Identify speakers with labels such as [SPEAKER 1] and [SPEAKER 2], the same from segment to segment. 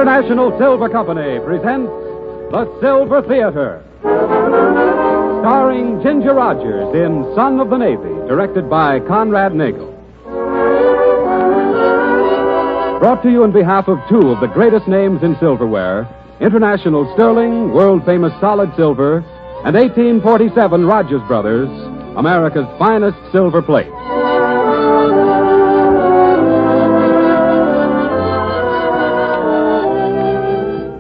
[SPEAKER 1] International Silver Company presents The Silver Theater. Starring Ginger Rogers in Son of the Navy, directed by Conrad Nagel. Brought to you on behalf of two of the greatest names in silverware, International Sterling, world-famous solid silver, and 1847 Rogers Brothers, America's finest silver plate.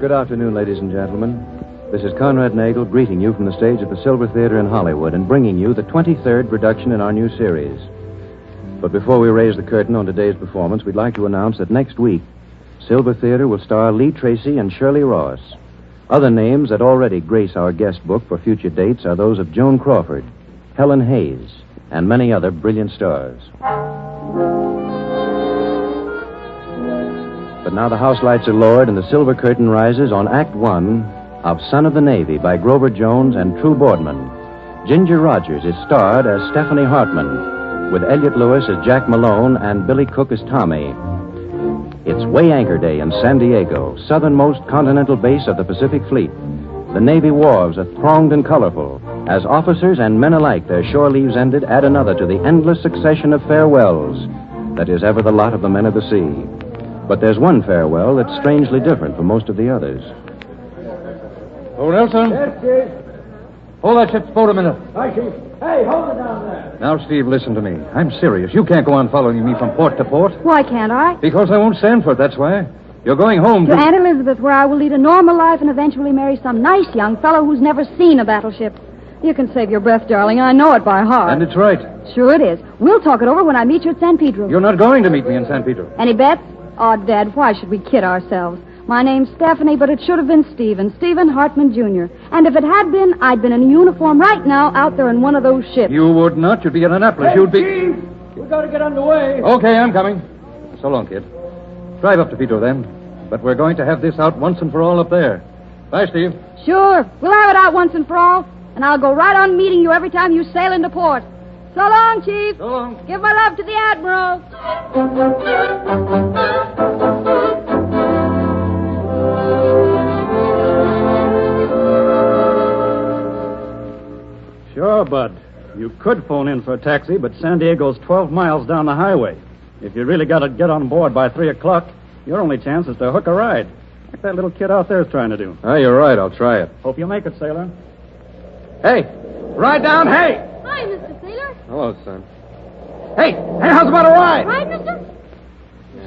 [SPEAKER 2] Good afternoon, ladies and gentlemen. This is Conrad Nagel greeting you from the stage at the Silver Theater in Hollywood and bringing you the 23rd production in our new series. But before we raise the curtain on today's performance, we'd like to announce that next week, Silver Theater will star Lee Tracy and Shirley Ross. Other names that already grace our guest book for future dates are those of Joan Crawford, Helen Hayes, and many other brilliant stars. But now the house lights are lowered and the silver curtain rises on Act One of Son of the Navy by Grover Jones and True Boardman. Ginger Rogers is starred as Stephanie Hartman, with Elliot Lewis as Jack Malone and Billy Cook as Tommy. It's Weigh Anchor Day in San Diego, southernmost continental base of the Pacific Fleet. The Navy wharves are thronged and colorful. As officers and men alike, their shore leaves ended, add another to the endless succession of farewells that is ever the lot of the men of the sea. But there's one farewell that's strangely different from most of the others.
[SPEAKER 3] Oh, Nelson?
[SPEAKER 4] Yes, Chief.
[SPEAKER 3] Hold that ship's boat a minute.
[SPEAKER 4] Hi, Chief. Hey, hold it down there.
[SPEAKER 3] Now, Steve, listen to me. I'm serious. You can't go on following me from port to port.
[SPEAKER 5] Why can't I?
[SPEAKER 3] Because I won't stand for it, that's why. You're going home
[SPEAKER 5] To Aunt Elizabeth, where I will lead a normal life and eventually marry some nice young fellow who's never seen a battleship. You can save your breath, darling. I know it by heart.
[SPEAKER 3] And it's right.
[SPEAKER 5] Sure it is. We'll talk it over when I meet you at San Pedro.
[SPEAKER 3] You're not going to meet me in San Pedro.
[SPEAKER 5] Any bets? Oh, Dad, why should we kid ourselves? My name's Stephanie, but it should have been Stephen Hartman, Jr. And if it had been, I'd been in a uniform right now out there in one of those ships.
[SPEAKER 3] You would not. You'd be at Annapolis.
[SPEAKER 4] Hey,
[SPEAKER 3] You'd be...
[SPEAKER 4] Chief, we got to get underway.
[SPEAKER 3] Okay, I'm coming. So long, kid. Drive up to Pedro, then. But we're going to have this out once and for all up there. Bye, Steve.
[SPEAKER 5] Sure. We'll have it out once and for all, and I'll go right on meeting you every time you sail into port. So long, Chief.
[SPEAKER 3] So long.
[SPEAKER 5] Give my love to the Admiral.
[SPEAKER 6] Sure, Bud. You could phone in for a taxi, but San Diego's 12 miles down the highway. If you really got to get on board by 3 o'clock, your only chance is to hook a ride, like that little kid out there is trying to do.
[SPEAKER 1] Oh, you're right. I'll try it.
[SPEAKER 6] Hope you make it, sailor.
[SPEAKER 1] Hey, ride down. Hey.
[SPEAKER 5] Hi, Mr. Sailor.
[SPEAKER 1] Hello, son. Hey, how's about a ride?
[SPEAKER 5] Hi, mister.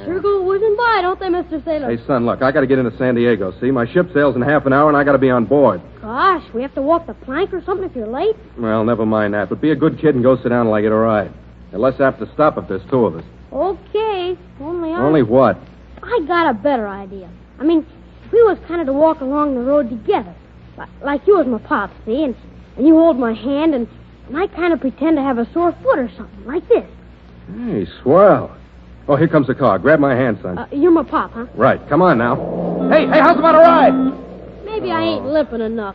[SPEAKER 5] Sure go whizzing by, don't they, Mr. Sailor?
[SPEAKER 1] Hey, son, look, I got to get into San Diego, see? My ship sails in half an hour, and I got to be on board.
[SPEAKER 5] Gosh, we have to walk the plank or something if you're late?
[SPEAKER 1] Well, never mind that, but be a good kid and go sit down till I get a ride. You're less apt to stop if there's two of us.
[SPEAKER 5] Okay,
[SPEAKER 1] Only what?
[SPEAKER 5] I got a better idea. I mean, if we was kind of to walk along the road together, like you was my pop, see, and you hold my hand, and I kind of pretend to have a sore foot or something, like this.
[SPEAKER 1] Hey, swell. Oh, here comes the car. Grab my hand, son.
[SPEAKER 5] You're my pop, huh?
[SPEAKER 1] Right, come on now. Hey, how's about a ride?
[SPEAKER 5] Maybe I ain't limping enough.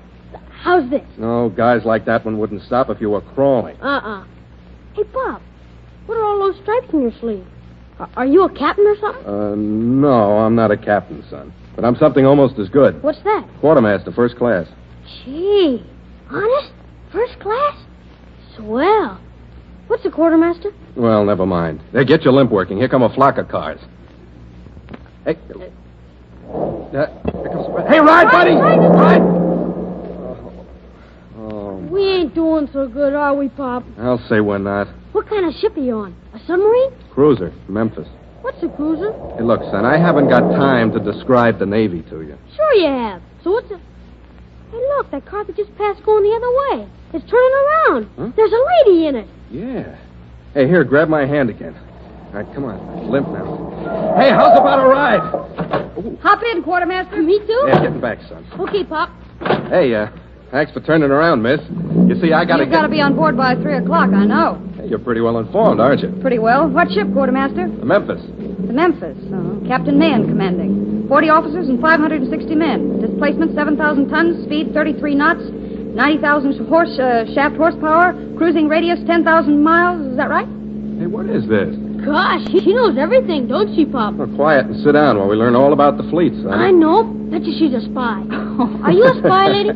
[SPEAKER 5] How's this?
[SPEAKER 1] No, guys like that one wouldn't stop if you were crawling.
[SPEAKER 5] Hey, Pop, what are all those stripes in your sleeve? Are you a captain or something?
[SPEAKER 1] No, I'm not a captain, son. But I'm something almost as good.
[SPEAKER 5] What's that?
[SPEAKER 1] Quartermaster, first class.
[SPEAKER 5] Gee, honest? First class? Swell. What's a quartermaster?
[SPEAKER 1] Well, never mind. Hey, get your limp working. Here come a flock of cars. Hey. Hey, ride, buddy! Ride!
[SPEAKER 5] We ain't doing so good, are we, Pop?
[SPEAKER 1] I'll say we're not.
[SPEAKER 5] What kind of ship are you on? A submarine?
[SPEAKER 1] Cruiser, Memphis.
[SPEAKER 5] What's a cruiser?
[SPEAKER 1] Hey, look, son, I haven't got time to describe the Navy to you.
[SPEAKER 5] Sure you have. So what's a... Hey, look, that car that just passed going the other way. It's turning around.
[SPEAKER 1] Huh?
[SPEAKER 5] There's a lady in it.
[SPEAKER 1] Yeah. Hey, here, grab my hand again. All right, come on. Limp now. Hey, how's about a ride? Ooh.
[SPEAKER 5] Hop in, quartermaster. Me too?
[SPEAKER 1] Yeah, getting back, son.
[SPEAKER 5] Okay, Pop.
[SPEAKER 1] Hey, thanks for turning around, miss. You see, I gotta
[SPEAKER 5] You've got to be on board by 3 o'clock, I know.
[SPEAKER 1] Hey, you're pretty well informed, aren't you?
[SPEAKER 5] Pretty well. What ship, quartermaster?
[SPEAKER 1] The Memphis.
[SPEAKER 5] The Memphis. Captain Mann commanding. 40 officers and 560 men. Displacement 7,000 tons. Speed 33 knots. 90,000 shaft horsepower. Cruising radius 10,000 miles. Is that right?
[SPEAKER 1] Hey, what is this?
[SPEAKER 5] Gosh, she knows everything, don't she, Pop?
[SPEAKER 7] Well, quiet and sit down while we learn all about the fleet, son.
[SPEAKER 5] I know. Bet you she's a spy. Are you a spy, lady?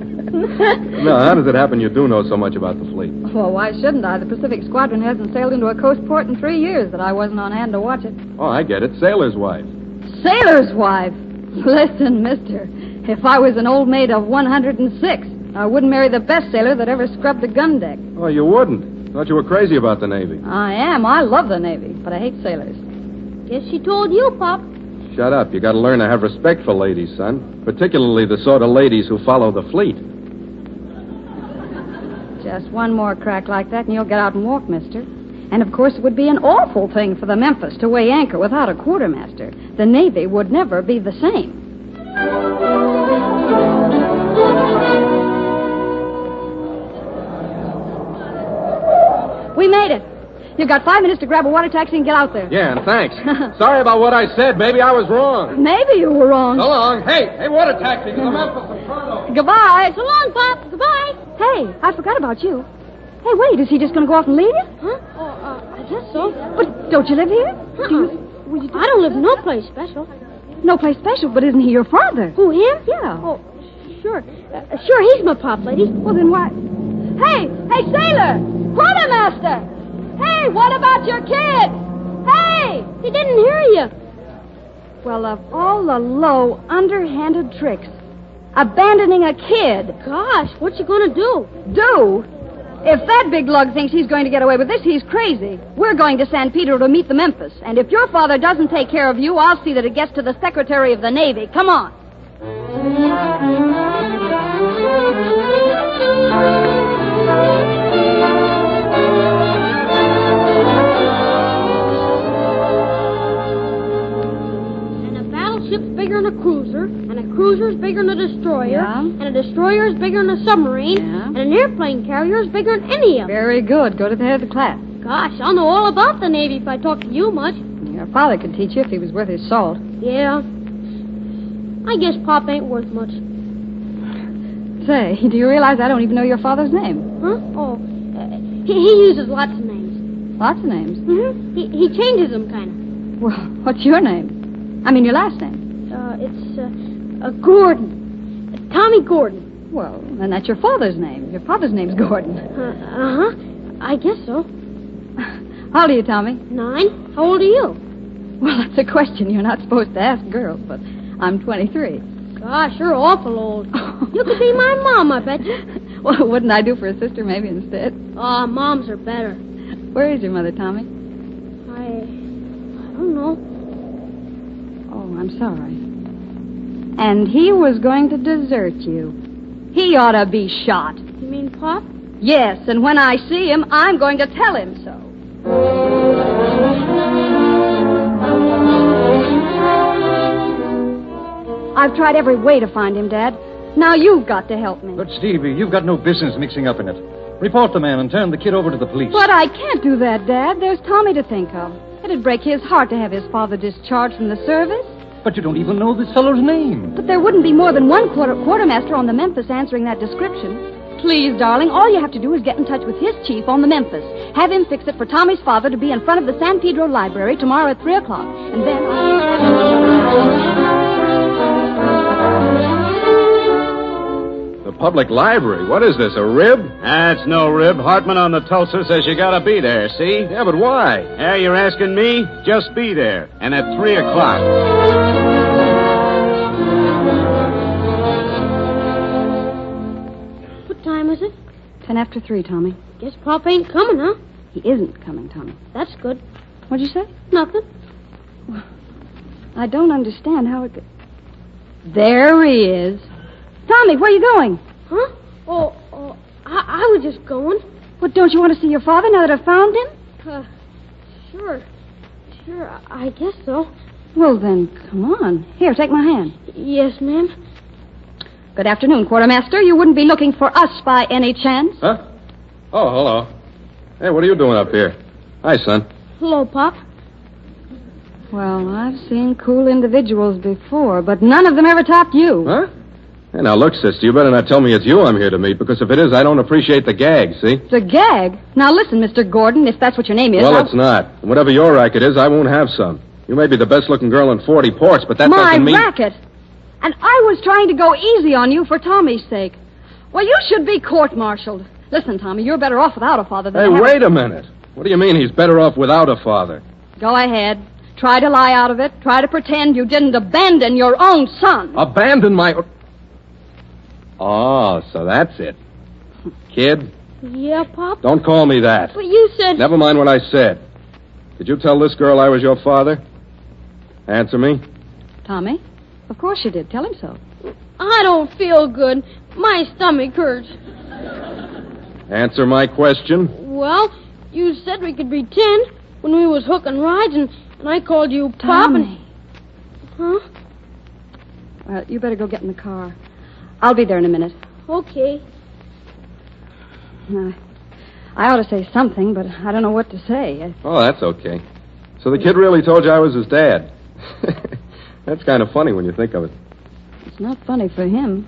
[SPEAKER 7] No, how does it happen you do know so much about the fleet?
[SPEAKER 8] Well, why shouldn't I? The Pacific Squadron hasn't sailed into a coast port in 3 years that I wasn't on hand to watch it.
[SPEAKER 7] Oh, I get it. Sailor's wife.
[SPEAKER 8] Sailor's wife? Listen, mister, if I was an old maid of 106, I wouldn't marry the best sailor that ever scrubbed the gun deck.
[SPEAKER 7] Oh, you wouldn't. Thought you were crazy about the Navy.
[SPEAKER 8] I am. I love the Navy, but I hate sailors.
[SPEAKER 5] Guess she told you, Pop.
[SPEAKER 7] Shut up. You got to learn to have respect for ladies, son. Particularly the sort of ladies who follow the fleet.
[SPEAKER 8] Just one more crack like that and you'll get out and walk, mister. And, of course, it would be an awful thing for the Memphis to weigh anchor without a quartermaster. The Navy would never be the same. We made it. You've got 5 minutes to grab a water taxi and get out there.
[SPEAKER 7] Yeah, and thanks. Sorry about what I said. Maybe I was wrong.
[SPEAKER 8] Maybe you were wrong.
[SPEAKER 7] So long. Hey, water taxi to the Memphis and Toronto.
[SPEAKER 8] Goodbye.
[SPEAKER 5] So long, Pop. Goodbye.
[SPEAKER 8] Hey, I forgot about you. Hey, wait, is he just going to go off and leave you?
[SPEAKER 5] Huh? I guess so.
[SPEAKER 8] But don't you live here?
[SPEAKER 5] I don't live no place special.
[SPEAKER 8] No place special, but isn't he your father?
[SPEAKER 5] Who, him?
[SPEAKER 8] Yeah.
[SPEAKER 5] Oh, sure. Sure, he's my pop, lady.
[SPEAKER 8] Well, then why? Hey, sailor! Quartermaster! Hey, what about your kid? Hey!
[SPEAKER 5] He didn't hear you.
[SPEAKER 8] Well, of all the low, underhanded tricks, abandoning a kid.
[SPEAKER 5] Gosh, what you gonna do?
[SPEAKER 8] Do? If that big lug thinks he's going to get away with this, he's crazy. We're going to San Pedro to meet the Memphis. And if your father doesn't take care of you, I'll see that it gets to the Secretary of the Navy. Come on.
[SPEAKER 5] And a battleship's bigger than a cruiser, and a cruiser's bigger than a destroyer,
[SPEAKER 8] Yeah.
[SPEAKER 5] and a destroyer's bigger than a submarine,
[SPEAKER 8] Yeah.
[SPEAKER 5] and an airplane carrier's bigger than any of them.
[SPEAKER 8] Very good. Go to the head of the class.
[SPEAKER 5] Gosh, I'll know all about the Navy if I talk to you much.
[SPEAKER 8] Your father could teach you if he was worth his salt.
[SPEAKER 5] Yeah. I guess Pop ain't worth much.
[SPEAKER 8] Say, do you realize I don't even know your father's name?
[SPEAKER 5] Huh? Oh, he uses lots of names.
[SPEAKER 8] Lots of names.
[SPEAKER 5] Mm-hmm. He changes them, kind of.
[SPEAKER 8] Well, what's your name? I mean, your last name.
[SPEAKER 5] It's Gordon. Tommy Gordon.
[SPEAKER 8] Well, then that's your father's name. Your father's name's Gordon.
[SPEAKER 5] Uh-huh. I guess so.
[SPEAKER 8] How old are you, Tommy?
[SPEAKER 5] 9. How old are you?
[SPEAKER 8] Well, that's a question you're not supposed to ask girls, but I'm 23.
[SPEAKER 5] Gosh, you're awful old. You could be my mom, I bet you.
[SPEAKER 8] Well, wouldn't I do for a sister maybe instead?
[SPEAKER 5] Oh, moms are better.
[SPEAKER 8] Where is your mother, Tommy?
[SPEAKER 5] I don't know.
[SPEAKER 8] Oh, I'm sorry. And he was going to desert you. He ought to be shot.
[SPEAKER 5] You mean Pop?
[SPEAKER 8] Yes, and when I see him, I'm going to tell him so. I've tried every way to find him, Dad. Now you've got to help me.
[SPEAKER 3] But, Stevie, you've got no business mixing up in it. Report the man and turn the kid over to the police.
[SPEAKER 8] But I can't do that, Dad. There's Tommy to think of. It'd break his heart to have his father discharged from the service.
[SPEAKER 3] But you don't even know this fellow's name.
[SPEAKER 8] But there wouldn't be more than one quartermaster on the Memphis answering that description. Please, darling, all you have to do is get in touch with his chief on the Memphis. Have him fix it for Tommy's father to be in front of the San Pedro Library tomorrow at 3 o'clock. And then...
[SPEAKER 7] The public library? What is this, a rib?
[SPEAKER 6] That's no rib. Hartman on the Tulsa says you gotta be there, see?
[SPEAKER 7] Yeah, but why?
[SPEAKER 6] Yeah, you're asking me? Just be there. And at 3 o'clock.
[SPEAKER 5] What time is it?
[SPEAKER 8] 10 after 3, Tommy.
[SPEAKER 5] Guess Pop ain't coming, huh?
[SPEAKER 8] He isn't coming, Tommy.
[SPEAKER 5] That's good.
[SPEAKER 8] What'd you say?
[SPEAKER 5] Nothing.
[SPEAKER 8] I don't understand how it could... There he is. Tommy, where are you going?
[SPEAKER 5] Huh? Oh, I was just going.
[SPEAKER 8] Well, don't you want to see your father now that I've found him?
[SPEAKER 5] Sure, I guess so.
[SPEAKER 8] Well, then, come on. Here, take my hand.
[SPEAKER 5] Yes, ma'am.
[SPEAKER 8] Good afternoon, Quartermaster. You wouldn't be looking for us by any chance?
[SPEAKER 7] Huh? Oh, hello. Hey, what are you doing up here? Hi, son.
[SPEAKER 5] Hello, Pop.
[SPEAKER 8] Well, I've seen cool individuals before, but none of them ever topped you.
[SPEAKER 7] Huh? Hey, now, look, sister, you better not tell me it's you I'm here to meet, because if it is, I don't appreciate the gag, see?
[SPEAKER 8] The gag? Now, listen, Mr. Gordon, if that's what your name is...
[SPEAKER 7] Well, it's not. And whatever your racket is, I won't have some. You may be the best-looking girl in 40 ports, but that doesn't mean...
[SPEAKER 8] My racket? And I was trying to go easy on you for Tommy's sake. Well, you should be court-martialed. Listen, Tommy, you're better off without a father than...
[SPEAKER 7] Hey, wait a minute. What do you mean he's better off without a father?
[SPEAKER 8] Go ahead. Try to lie out of it. Try to pretend you didn't abandon your own son.
[SPEAKER 7] Abandon my... Oh, so that's it. Kid?
[SPEAKER 5] Yeah, Pop?
[SPEAKER 7] Don't call me that.
[SPEAKER 5] But you said...
[SPEAKER 7] Never mind what I said. Did you tell this girl I was your father? Answer me.
[SPEAKER 8] Tommy, of course you did. Tell him so.
[SPEAKER 5] I don't feel good. My stomach hurts.
[SPEAKER 7] Answer my question.
[SPEAKER 5] Well, you said we could pretend when we was hooking rides, and I called you Pop.
[SPEAKER 8] Tommy.
[SPEAKER 5] Huh?
[SPEAKER 8] Well, you better go get in the car. I'll be there in a minute.
[SPEAKER 5] Okay.
[SPEAKER 8] I ought to say something, but I don't know what to say.
[SPEAKER 7] Oh, that's okay. So the kid really told you I was his dad. That's kind of funny when you think of it.
[SPEAKER 8] It's not funny for him.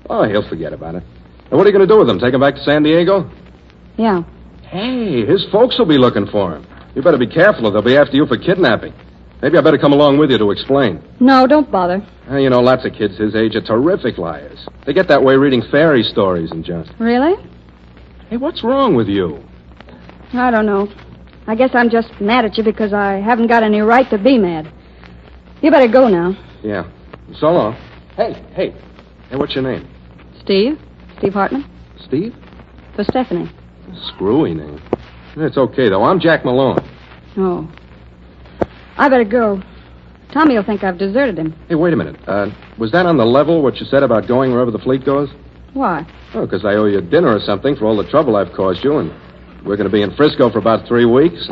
[SPEAKER 7] Oh, he'll forget about it. And what are you going to do with him? Take him back to San Diego?
[SPEAKER 8] Yeah.
[SPEAKER 7] Hey, his folks will be looking for him. You better be careful or they'll be after you for kidnapping. Maybe I better come along with you to explain.
[SPEAKER 8] No, don't bother.
[SPEAKER 7] You know, lots of kids his age are terrific liars. They get that way reading fairy stories and just...
[SPEAKER 8] Really?
[SPEAKER 7] Hey, what's wrong with you?
[SPEAKER 8] I don't know. I guess I'm just mad at you because I haven't got any right to be mad. You better go now.
[SPEAKER 7] Yeah. So long. Hey, what's your name?
[SPEAKER 8] Steve? Steve Hartman?
[SPEAKER 7] Steve?
[SPEAKER 8] For Stephanie.
[SPEAKER 7] Screwy name. It's okay, though. I'm Jack Malone.
[SPEAKER 8] Oh. I better go. Tommy will think I've deserted him.
[SPEAKER 7] Hey, wait a minute. Was that on the level, what you said about going wherever the fleet goes?
[SPEAKER 8] Why?
[SPEAKER 7] Oh, because I owe you dinner or something for all the trouble I've caused you, and we're going to be in Frisco for about 3 weeks.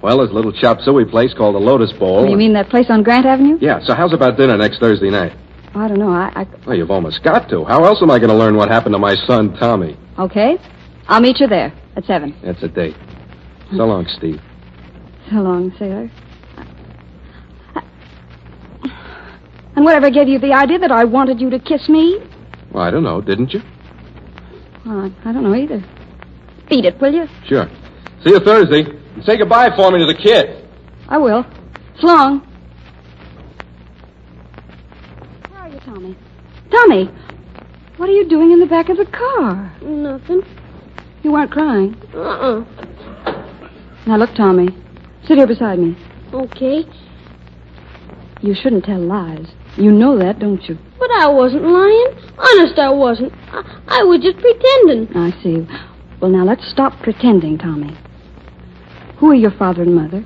[SPEAKER 7] Well, there's a little chop suey place called the Lotus Bowl.
[SPEAKER 8] You mean that place on Grant Avenue?
[SPEAKER 7] Yeah, so how's about dinner next Thursday night?
[SPEAKER 8] I don't know. I...
[SPEAKER 7] Well, you've almost got to. How else am I going to learn what happened to my son, Tommy?
[SPEAKER 8] Okay. I'll meet you there at 7.
[SPEAKER 7] That's a date. So long, Steve.
[SPEAKER 8] So long, sailor. And whatever gave you the idea that I wanted you to kiss me?
[SPEAKER 7] Well, I don't know. Didn't you?
[SPEAKER 8] Well, I don't know either. Beat it, will you?
[SPEAKER 7] Sure. See you Thursday. And say goodbye for me to the kid.
[SPEAKER 8] I will. So long. Where are you, Tommy? Tommy, what are you doing in the back of the car?
[SPEAKER 5] Nothing.
[SPEAKER 8] You weren't crying.
[SPEAKER 5] Uh-uh.
[SPEAKER 8] Now, look, Tommy. Sit here beside me.
[SPEAKER 5] Okay.
[SPEAKER 8] You shouldn't tell lies. You know that, don't you?
[SPEAKER 5] But I wasn't lying. Honest, I wasn't. I was just pretending.
[SPEAKER 8] I see. Well, now, let's stop pretending, Tommy. Who are your father and mother?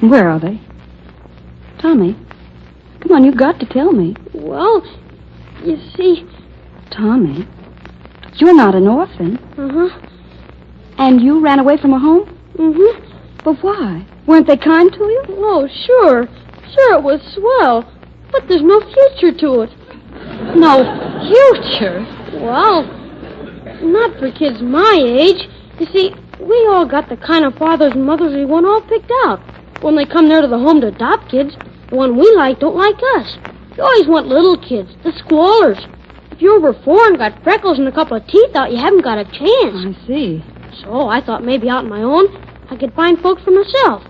[SPEAKER 8] And where are they? Tommy, come on, you've got to tell me.
[SPEAKER 5] Well, you see...
[SPEAKER 8] Tommy, you're not an orphan.
[SPEAKER 5] Uh-huh.
[SPEAKER 8] And you ran away from a home?
[SPEAKER 5] Mm-hmm.
[SPEAKER 8] But why? Weren't they kind to you?
[SPEAKER 5] Oh, sure. Sure, it was swell. But there's no future to it.
[SPEAKER 8] No future?
[SPEAKER 5] Well, not for kids my age. You see, we all got the kind of fathers and mothers we want all picked out. When they come there to the home to adopt kids, the one we like don't like us. You always want little kids, the squallers. If you're over 4 and got freckles and a couple of teeth out, you haven't got a chance.
[SPEAKER 8] I see.
[SPEAKER 5] So I thought maybe out on my own, I could find folks for myself.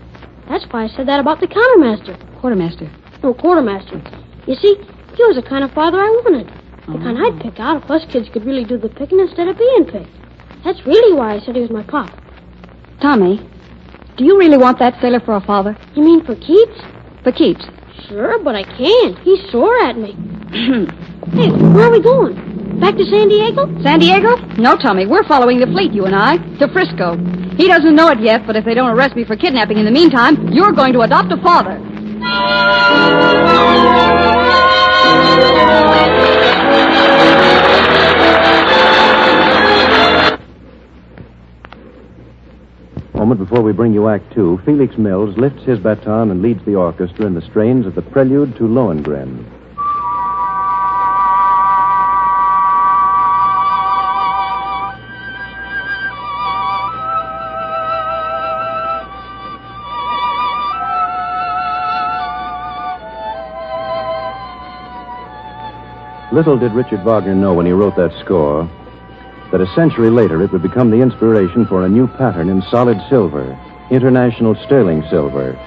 [SPEAKER 5] That's why I said that about the countermaster.
[SPEAKER 8] Quartermaster.
[SPEAKER 5] No, quartermaster. You see, he was the kind of father I wanted. The kind I'd pick out if us kids could really do the picking instead of being picked. That's really why I said he was my pop.
[SPEAKER 8] Tommy, do you really want that sailor for a father?
[SPEAKER 5] You mean for keeps?
[SPEAKER 8] For keeps.
[SPEAKER 5] Sure, but I can't. He's sore at me. Hey, where are we going? Back to San Diego?
[SPEAKER 8] San Diego? No, Tommy. We're following the fleet, you and I, to Frisco. He doesn't know it yet, but if they don't arrest me for kidnapping in the meantime, you're going to adopt a father.
[SPEAKER 2] A moment before we bring you Act Two, Felix Mills lifts his baton and leads the orchestra in the strains of the prelude to Lohengrin. Little did Richard Wagner know when he wrote that score that a century later it would become the inspiration for a new pattern in solid silver, international sterling silver.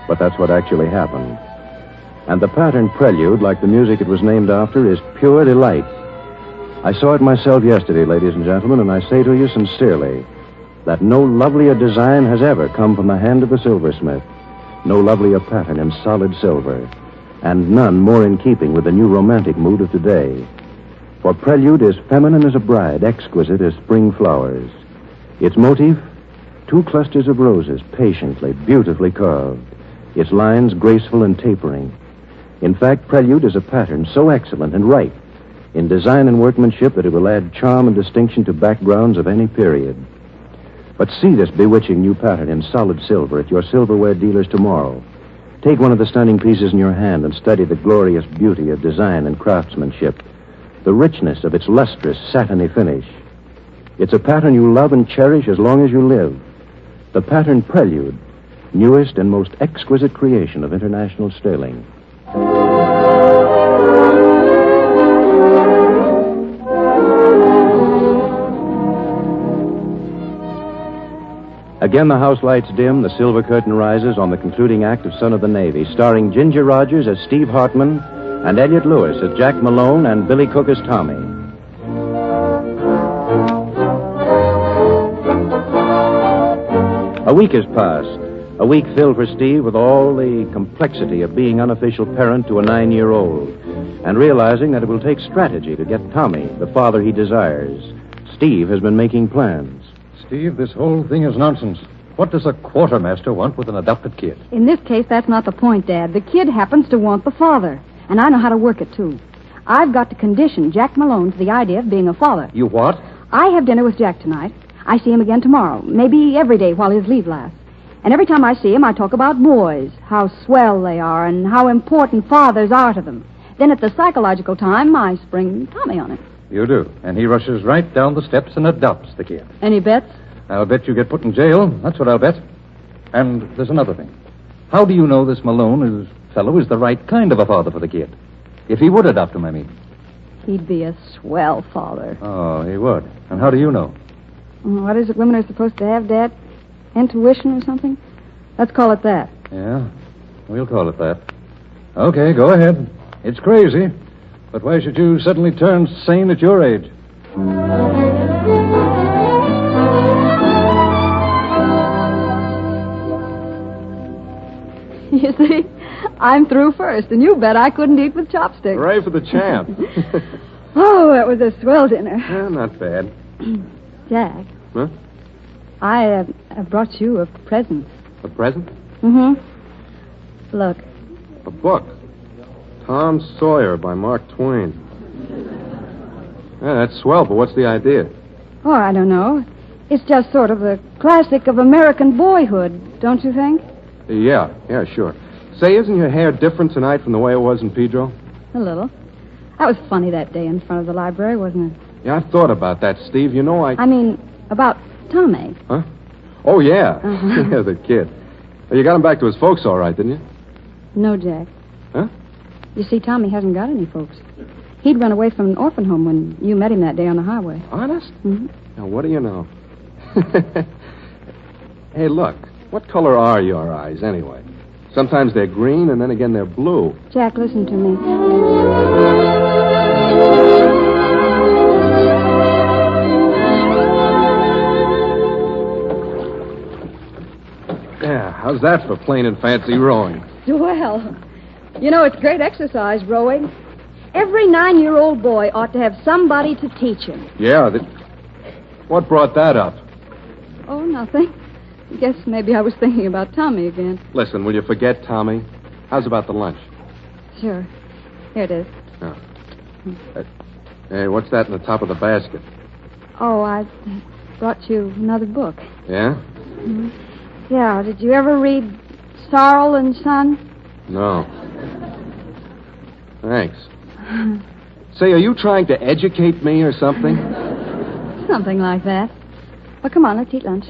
[SPEAKER 2] But that's what actually happened. And the pattern Prelude, like the music it was named after, is pure delight. I saw it myself yesterday, ladies and gentlemen, and I say to you sincerely that no lovelier design has ever come from the hand of the silversmith, no lovelier pattern in solid silver, and none more in keeping with the new romantic mood of today. For Prelude is feminine as a bride, exquisite as spring flowers. Its motif, 2 clusters of roses, patiently, beautifully carved. Its lines graceful and tapering. In fact, Prelude is a pattern so excellent and right in design and workmanship that it will add charm and distinction to backgrounds of any period. But see this bewitching new pattern in solid silver at your silverware dealers tomorrow. Take one of the stunning pieces in your hand and study the glorious beauty of design and craftsmanship, the richness of its lustrous, satiny finish. It's a pattern you love and cherish as long as you live. The pattern Prelude, newest and most exquisite creation of international sterling. Again, the house lights dim, the silver curtain rises on the concluding act of Son of the Navy, starring Ginger Rogers as Steve Hartman and Elliot Lewis as Jack Malone and Billy Cook as Tommy. A week has passed. A week filled for Steve with all the complexity of being unofficial parent to a 9-year-old and realizing that it will take strategy to get Tommy the father he desires. Steve has been making plans.
[SPEAKER 3] Steve, this whole thing is nonsense. What does a quartermaster want with an adopted kid?
[SPEAKER 8] In this case, that's not the point, Dad. The kid happens to want the father. And I know how to work it, too. I've got to condition Jack Malone to the idea of being a father.
[SPEAKER 3] You what?
[SPEAKER 8] I have dinner with Jack tonight. I see him again tomorrow. Maybe every day while his leave lasts. And every time I see him, I talk about boys, how swell they are, and how important fathers are to them. Then at the psychological time, I spring Tommy on him.
[SPEAKER 3] You do. And he rushes right down the steps and adopts the kid.
[SPEAKER 8] Any bets?
[SPEAKER 3] I'll bet you get put in jail. That's what I'll bet. And there's another thing. How do you know this Malone fellow is the right kind of a father for the kid? If he would adopt him, I mean.
[SPEAKER 8] He'd be a swell father.
[SPEAKER 3] Oh, he would. And how do you know?
[SPEAKER 8] What is it women are supposed to have, Dad? Intuition or something? Let's call it that.
[SPEAKER 3] Yeah, we'll call it that. Okay, go ahead. It's crazy. But why should you suddenly turn sane at your age?
[SPEAKER 8] You see, I'm through first, and you bet I couldn't eat with chopsticks.
[SPEAKER 7] Hooray for the champ.
[SPEAKER 8] Oh, that was a swell dinner.
[SPEAKER 7] Yeah, not bad.
[SPEAKER 8] Jack.
[SPEAKER 7] Huh?
[SPEAKER 8] I brought you a present.
[SPEAKER 7] A present?
[SPEAKER 8] Mm-hmm. Look.
[SPEAKER 7] A book. Tom Sawyer by Mark Twain. Yeah, that's swell, but what's the idea?
[SPEAKER 8] Oh, I don't know. It's just sort of a classic of American boyhood, don't you think?
[SPEAKER 7] Yeah, sure. Say, isn't your hair different tonight from the way it was in Pedro?
[SPEAKER 8] A little. That was funny that day in front of the library, wasn't it?
[SPEAKER 7] Yeah, I've thought about that, Steve. You know,
[SPEAKER 8] I mean, about Tommy.
[SPEAKER 7] Huh? Oh, yeah.
[SPEAKER 8] Uh-huh.
[SPEAKER 7] Yeah, the kid. Well, you got him back to his folks all right, didn't you?
[SPEAKER 8] No, Jack.
[SPEAKER 7] Huh?
[SPEAKER 8] You see, Tommy hasn't got any folks. He'd run away from an orphan home when you met him that day on the highway.
[SPEAKER 7] Honest?
[SPEAKER 8] Mm-hmm.
[SPEAKER 7] Now, what do you know? Hey, look. What color are your eyes, anyway? Sometimes they're green, and then again they're blue.
[SPEAKER 8] Jack, listen to me.
[SPEAKER 7] Yeah, how's that for plain and fancy rowing?
[SPEAKER 8] Well, you know, it's great exercise, rowing. Every 9-year-old boy ought to have somebody to teach him.
[SPEAKER 7] Yeah, what brought that up?
[SPEAKER 8] Oh, nothing. I guess maybe I was thinking about Tommy again.
[SPEAKER 7] Listen, will you forget Tommy? How's about the lunch?
[SPEAKER 8] Sure. Here it is.
[SPEAKER 7] Oh. Hey, what's that in the top of the basket?
[SPEAKER 8] Oh, I brought you another book.
[SPEAKER 7] Yeah?
[SPEAKER 8] Mm-hmm. Yeah, did you ever read Sorrel and Son?
[SPEAKER 7] No. Thanks. Say, are you trying to educate me or something?
[SPEAKER 8] Something like that. Well, come on, let's eat lunch.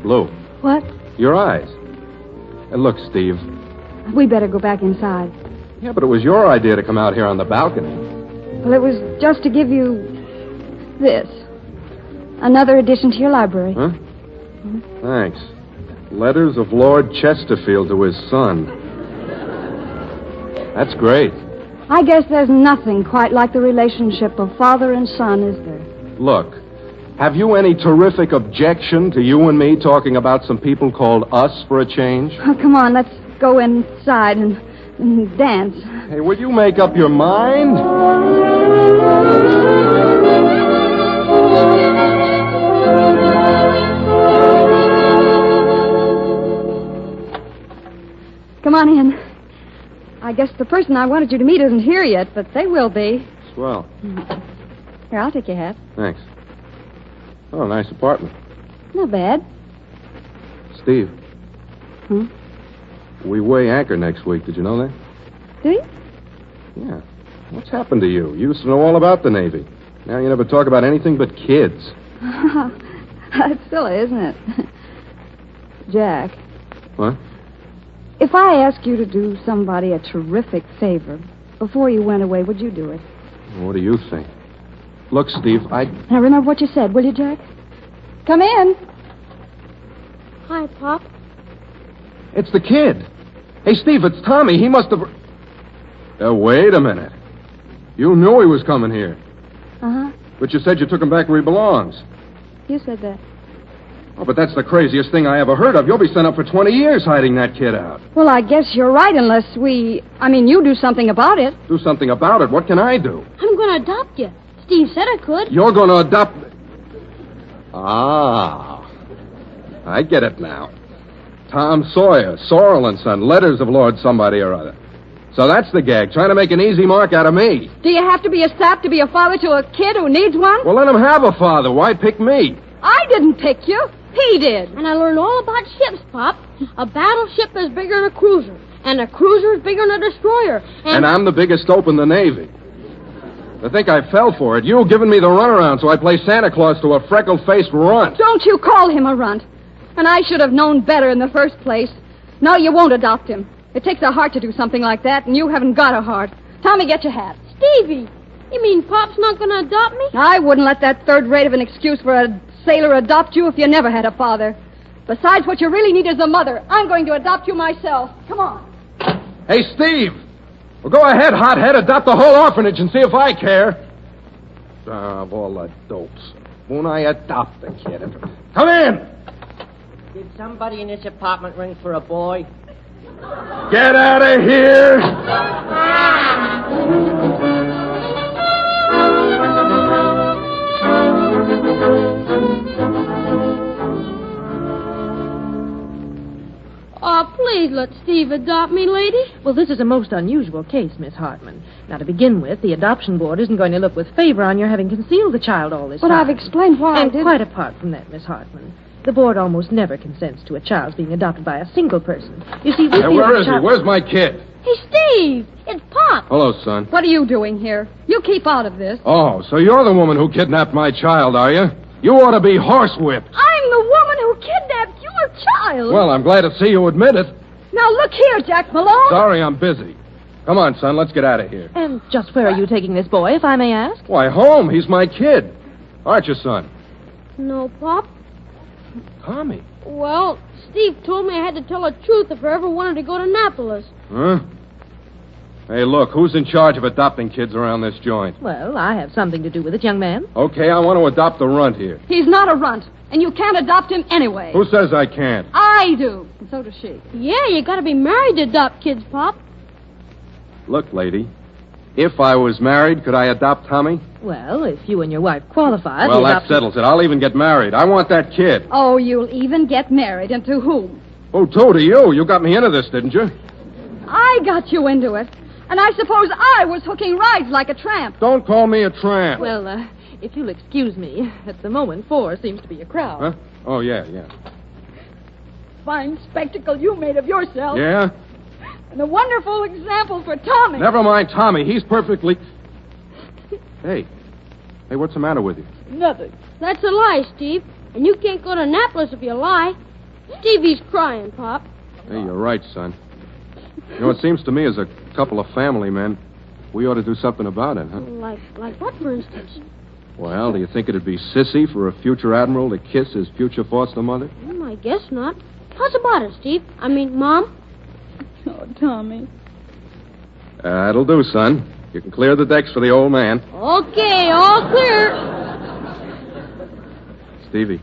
[SPEAKER 7] blue.
[SPEAKER 8] What?
[SPEAKER 7] Your eyes. Hey, look, Steve.
[SPEAKER 8] We better go back inside.
[SPEAKER 7] Yeah, but it was your idea to come out here on the balcony.
[SPEAKER 8] Well, it was just to give you this. Another addition to your library.
[SPEAKER 7] Huh? Thanks. Letters of Lord Chesterfield to his son. That's great.
[SPEAKER 8] I guess there's nothing quite like the relationship of father and son, is there?
[SPEAKER 7] Look, have you any terrific objection to you and me talking about some people called us for a change?
[SPEAKER 8] Oh, come on, let's go inside and dance.
[SPEAKER 7] Hey, will you make up your mind?
[SPEAKER 8] Come on in. I guess the person I wanted you to meet isn't here yet, but they will be.
[SPEAKER 7] Swell.
[SPEAKER 8] Here, I'll take your hat.
[SPEAKER 7] Thanks. Oh, nice apartment.
[SPEAKER 8] Not bad.
[SPEAKER 7] Steve.
[SPEAKER 8] Hmm?
[SPEAKER 7] We weigh anchor next week. Did you know that?
[SPEAKER 8] Do you?
[SPEAKER 7] Yeah. What's happened to you? You used to know all about the Navy. Now you never talk about anything but kids.
[SPEAKER 8] It's silly, isn't it? Jack,
[SPEAKER 7] What?
[SPEAKER 8] if I asked you to do somebody a terrific favor before you went away, would you do it?
[SPEAKER 7] What do you think? Look, Steve,
[SPEAKER 8] Now, remember what you said, will you, Jack? Come in.
[SPEAKER 5] Hi, Pop.
[SPEAKER 7] It's the kid. Hey, Steve, it's Tommy. He must have... wait a minute. You knew he was coming here.
[SPEAKER 8] Uh-huh.
[SPEAKER 7] But you said you took him back where he belongs.
[SPEAKER 8] You said that.
[SPEAKER 7] Oh, but that's the craziest thing I ever heard of. You'll be sent up for 20 years hiding that kid out.
[SPEAKER 8] Well, I guess you're right, unless you do something about it.
[SPEAKER 7] Do something about it. What can I do?
[SPEAKER 5] I'm going to adopt you. Steve said I could.
[SPEAKER 7] You're going to adopt... Ah. I get it now. Tom Sawyer, Sorrel and Son, letters of Lord somebody or other. So that's the gag, trying to make an easy mark out of me.
[SPEAKER 8] Do you have to be a sap to be a father to a kid who needs one?
[SPEAKER 7] Well, let him have a father. Why pick me?
[SPEAKER 8] I didn't pick you. He did.
[SPEAKER 5] And I learned all about ships, Pop. A battleship is bigger than a cruiser. And a cruiser is bigger than a destroyer.
[SPEAKER 7] And I'm the biggest dope in the Navy. To think I fell for it. You giving me the runaround, so I play Santa Claus to a freckle-faced runt.
[SPEAKER 8] Don't you call him a runt. And I should have known better in the first place. No, you won't adopt him. It takes a heart to do something like that, and you haven't got a heart. Tommy, get your hat.
[SPEAKER 5] Stevie, you mean Pop's not going to adopt me?
[SPEAKER 8] I wouldn't let that third rate of an excuse for a sailor adopt you if you never had a father. Besides, what you really need is a mother. I'm going to adopt you myself. Come on.
[SPEAKER 7] Hey, Steve. Well, go ahead, hothead. Adopt the whole orphanage and see if I care. Of all the dopes. Won't I adopt the kid? Come in.
[SPEAKER 9] Did somebody in this apartment ring for a boy?
[SPEAKER 7] Get out of here.
[SPEAKER 5] Oh, please let Steve adopt me, lady.
[SPEAKER 10] Well, this is a most unusual case, Miss Hartman. Now, to begin with, the adoption board isn't going to look with favor on your having concealed the child all this
[SPEAKER 8] But
[SPEAKER 10] time.
[SPEAKER 8] I've explained why I
[SPEAKER 10] And
[SPEAKER 8] did.
[SPEAKER 10] quite apart from that, Miss Hartman, the board almost never consents to a child's being adopted by a single person. You see, we
[SPEAKER 7] Now,
[SPEAKER 10] feel
[SPEAKER 7] where
[SPEAKER 10] the
[SPEAKER 7] is he?
[SPEAKER 10] child-
[SPEAKER 7] Where's my kid?
[SPEAKER 5] Hey, Steve, it's Pop.
[SPEAKER 7] Hello, son.
[SPEAKER 8] What are you doing here? You keep out of this.
[SPEAKER 7] Oh, so you're the woman who kidnapped my child, are you? You ought to be horsewhipped.
[SPEAKER 8] I'm the woman who kidnapped your child.
[SPEAKER 7] Well, I'm glad to see you admit it.
[SPEAKER 8] Now, look here, Jack Malone.
[SPEAKER 7] Sorry, I'm busy. Come on, son, let's get out of here.
[SPEAKER 10] And just where are you taking this boy, if I may ask?
[SPEAKER 7] Why, home. He's my kid. Aren't you, son?
[SPEAKER 5] No, Pop.
[SPEAKER 7] Tommy.
[SPEAKER 5] Well, Steve told me I had to tell the truth if I ever wanted to go to Annapolis.
[SPEAKER 7] Huh? Hey, look, who's in charge of adopting kids around this joint?
[SPEAKER 10] Well, I have something to do with it, young man.
[SPEAKER 7] Okay, I want to adopt the runt here.
[SPEAKER 8] He's not a runt, and you can't adopt him anyway.
[SPEAKER 7] Who says I can't?
[SPEAKER 8] I do, and so does she.
[SPEAKER 5] Yeah, you got to be married to adopt kids, Pop.
[SPEAKER 7] Look, lady, if I was married, could I adopt Tommy?
[SPEAKER 10] Well, if you and your wife qualify...
[SPEAKER 7] Well,
[SPEAKER 10] the
[SPEAKER 7] that
[SPEAKER 10] adoption-
[SPEAKER 7] settles it. I'll even get married. I want that kid.
[SPEAKER 8] Oh, you'll even get married, and to whom?
[SPEAKER 7] Oh, to you. You got me into this, didn't you?
[SPEAKER 8] I got you into it, and I suppose I was hooking rides like a tramp.
[SPEAKER 7] Don't call me a tramp.
[SPEAKER 10] Well, if you'll excuse me, at the moment, 4 seems to be a crowd.
[SPEAKER 7] Huh? Oh, yeah.
[SPEAKER 8] Fine spectacle you made of yourself.
[SPEAKER 7] Yeah?
[SPEAKER 8] And a wonderful example for Tommy.
[SPEAKER 7] Never mind Tommy. He's perfectly... Hey, what's the matter with you?
[SPEAKER 8] Nothing.
[SPEAKER 5] That's a lie, Steve. And you can't go to Annapolis if you lie. Stevie's crying, Pop.
[SPEAKER 7] Hey, you're right, son. You know, it seems to me as a couple of family men, we ought to do something about it, huh?
[SPEAKER 5] Like what, for instance?
[SPEAKER 7] Well, do you think it'd be sissy for a future admiral to kiss his future foster mother?
[SPEAKER 5] I guess not. How's about it, Steve? I mean, Mom?
[SPEAKER 11] Oh, Tommy.
[SPEAKER 7] That'll do, son. You can clear the decks for the old man.
[SPEAKER 5] Okay, all clear.
[SPEAKER 7] Stevie,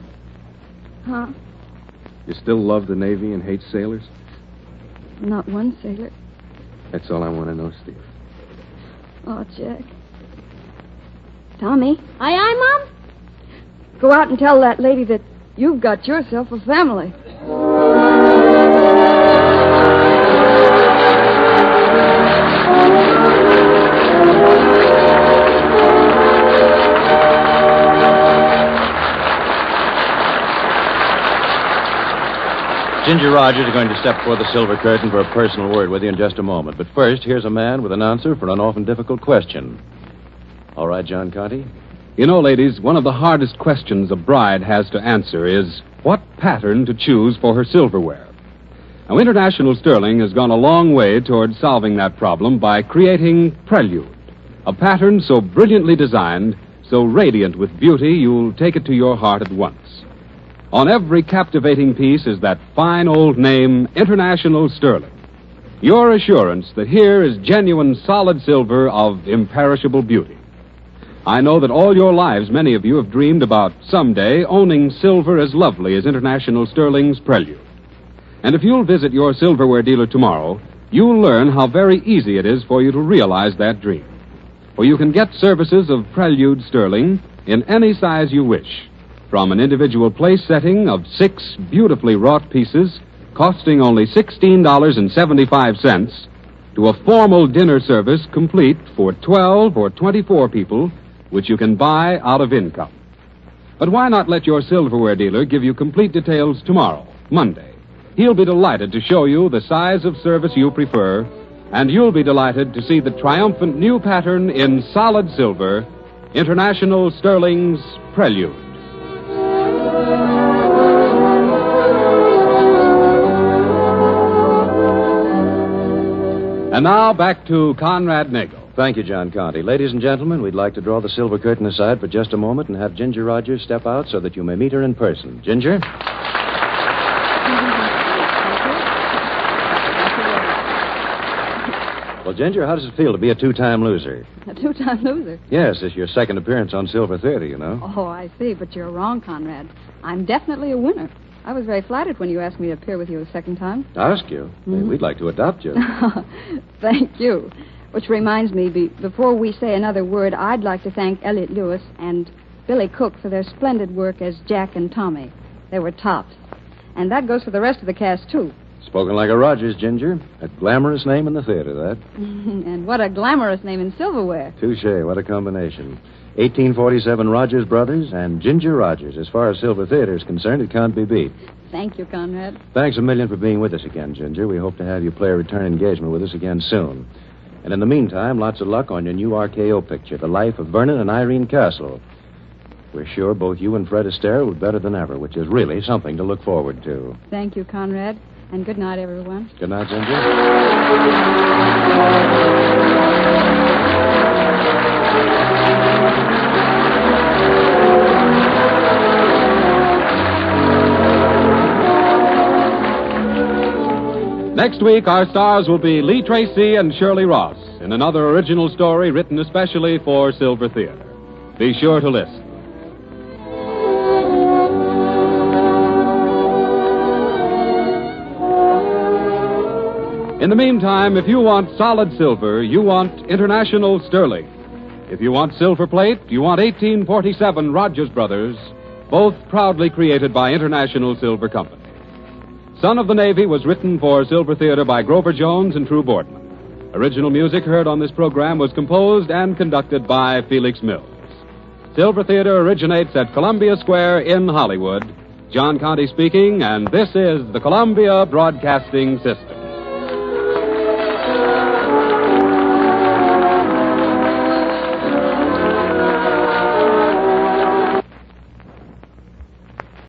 [SPEAKER 11] Huh?
[SPEAKER 7] you still love the Navy and hate sailors?
[SPEAKER 11] Not one sailor.
[SPEAKER 7] That's all I want to know, Steve.
[SPEAKER 11] Oh, Jack. Tommy,
[SPEAKER 5] Aye, Mom?
[SPEAKER 11] go out and tell that lady that you've got yourself a family.
[SPEAKER 2] Ginger Rogers is going to step before the silver curtain for a personal word with you in just a moment. But first, here's a man with an answer for an often difficult question. All right, John Conte?
[SPEAKER 1] You know, ladies, one of the hardest questions a bride has to answer is what pattern to choose for her silverware. Now, International Sterling has gone a long way toward solving that problem by creating Prelude, a pattern so brilliantly designed, so radiant with beauty, you'll take it to your heart at once. On every captivating piece is that fine old name, International Sterling. Your assurance that here is genuine solid silver of imperishable beauty. I know that all your lives, many of you have dreamed about someday owning silver as lovely as International Sterling's Prelude. And if you'll visit your silverware dealer tomorrow, you'll learn how very easy it is for you to realize that dream. For you can get services of Prelude Sterling in any size you wish. From an individual place setting of 6 beautifully wrought pieces costing only $16.75 to a formal dinner service complete for 12 or 24 people, which you can buy out of income. But why not let your silverware dealer give you complete details tomorrow, Monday? He'll be delighted to show you the size of service you prefer, and you'll be delighted to see the triumphant new pattern in solid silver, International Sterling's Prelude. And now back to Conrad Nagel.
[SPEAKER 2] Thank you, John Conte. Ladies and gentlemen, we'd like to draw the silver curtain aside for just a moment and have Ginger Rogers step out so that you may meet her in person. Ginger? Well, Ginger, how does it feel to be a two-time loser?
[SPEAKER 11] A two-time loser?
[SPEAKER 2] Yes, it's your second appearance on Silver Theater, you know.
[SPEAKER 11] Oh, I see, but you're wrong, Conrad. I'm definitely a winner. I was very flattered when you asked me to appear with you a second time.
[SPEAKER 2] Ask you?
[SPEAKER 11] Mm-hmm.
[SPEAKER 2] We'd like to adopt you.
[SPEAKER 11] Thank you. Which reminds me, before we say another word, I'd like to thank Elliot Lewis and Billy Cook for their splendid work as Jack and Tommy. They were tops. And that goes for the rest of the cast, too.
[SPEAKER 2] Spoken like a Rogers, Ginger. A glamorous name in the theater, that.
[SPEAKER 11] And what a glamorous name in silverware.
[SPEAKER 2] Touche, what a combination. 1847 Rogers Brothers and Ginger Rogers. As far as Silver Theater is concerned, it can't be beat.
[SPEAKER 11] Thank you, Conrad.
[SPEAKER 2] Thanks a million for being with us again, Ginger. We hope to have you play a return engagement with us again soon. And in the meantime, lots of luck on your new RKO picture, The Life of Vernon and Irene Castle. We're sure both you and Fred Astaire will be better than ever, which is really something to look forward to.
[SPEAKER 11] Thank you, Conrad. And good night, everyone.
[SPEAKER 2] Good night, Ginger.
[SPEAKER 1] Next week, our stars will be Lee Tracy and Shirley Ross in another original story written especially for Silver Theater. Be sure to listen. In the meantime, if you want solid silver, you want International Sterling. If you want silver plate, you want 1847 Rogers Brothers, both proudly created by International Silver Company. Son of the Navy was written for Silver Theater by Grover Jones and True Boardman. Original music heard on this program was composed and conducted by Felix Mills. Silver Theater originates at Columbia Square in Hollywood. John Conte speaking, and this is the Columbia Broadcasting System.